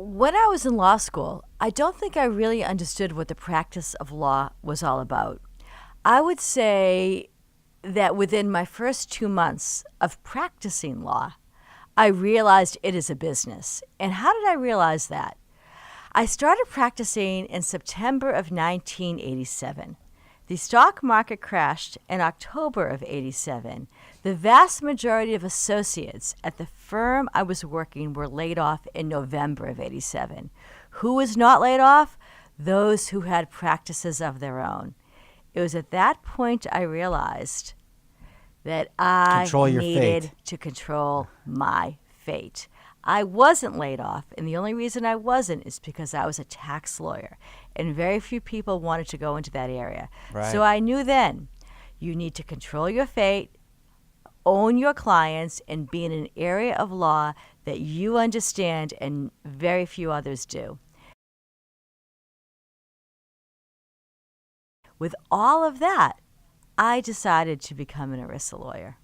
When I was in law school, I don't think I really understood what the practice of law was all about. I would say that within my first 2 months of practicing law, I realized it is a business. And how did I realize that? I started practicing in September of 1987. The stock market crashed in October of 87. The vast majority of associates at the firm I was working were laid off in November of 87. Who was not laid off? Those who had practices of their own. It was at that point I realized that I Control your needed fate. to control my fate. I wasn't laid off, and the only reason I wasn't is because I was a tax lawyer, and very few people wanted to go into that area. Right. So I knew then you need to control your fate, own your clients, and be in an area of law that you understand and very few others do. With all of that, I decided to become an ERISA lawyer.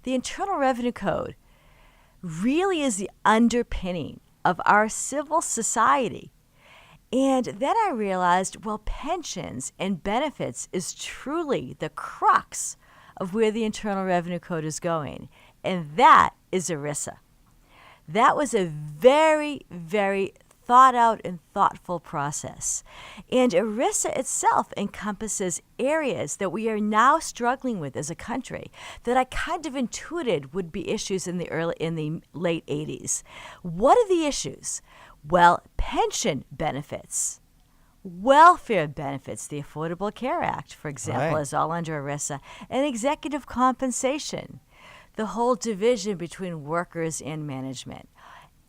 The Internal Revenue Code really is the underpinning of our civil society. And then I realized, well, pensions and benefits is truly the crux of where the Internal Revenue Code is going. And that is ERISA. That was a very, very thought out and thoughtful process. And ERISA itself encompasses areas that we are now struggling with as a country that I kind of intuited would be issues in the late 80s. What are the issues? Well, pension benefits, welfare benefits, the Affordable Care Act, for example, Right. is all under ERISA, and executive compensation, the whole division between workers and management.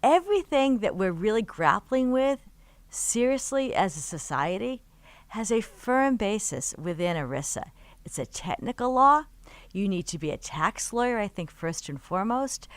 Everything that we're really grappling with, seriously as a society, has a firm basis within ERISA. It's a technical law. You need to be a tax lawyer, I think, first and foremost,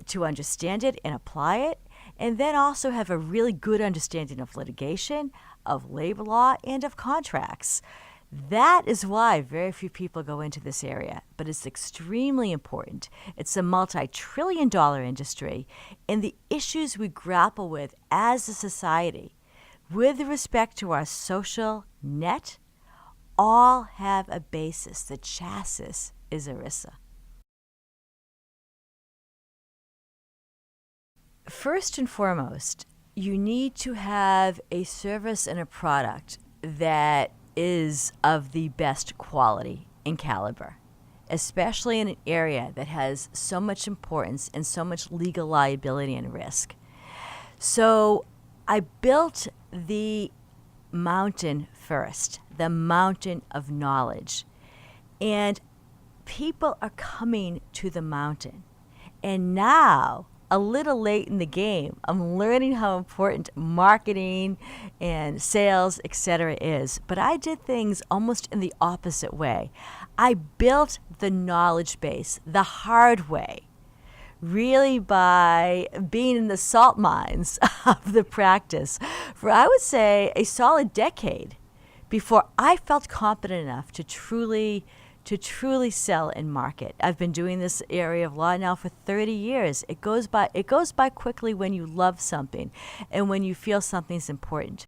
to understand it and apply it, and then also have a really good understanding of litigation, of labor law, and of contracts. That is why very few people go into this area, but it's extremely important. It's a multi-trillion-dollar industry, and the issues we grapple with as a society, with respect to our social net, all have a basis. The chassis is ERISA. First and foremost, you need to have a service and a product that is of the best quality and caliber, especially in an area that has so much importance and so much legal liability and risk. So I built the mountain first, the mountain of knowledge. And people are coming to the mountain. And now, a little late in the game, I'm learning how important marketing and sales, etc. is. But I did things almost in the opposite way. I built the knowledge base the hard way, really by being in the salt mines of the practice for, I would say, a solid decade before I felt confident enough to truly sell and market. I've been doing this area of law now for 30 years. It goes by quickly when you love something and when you feel something's important.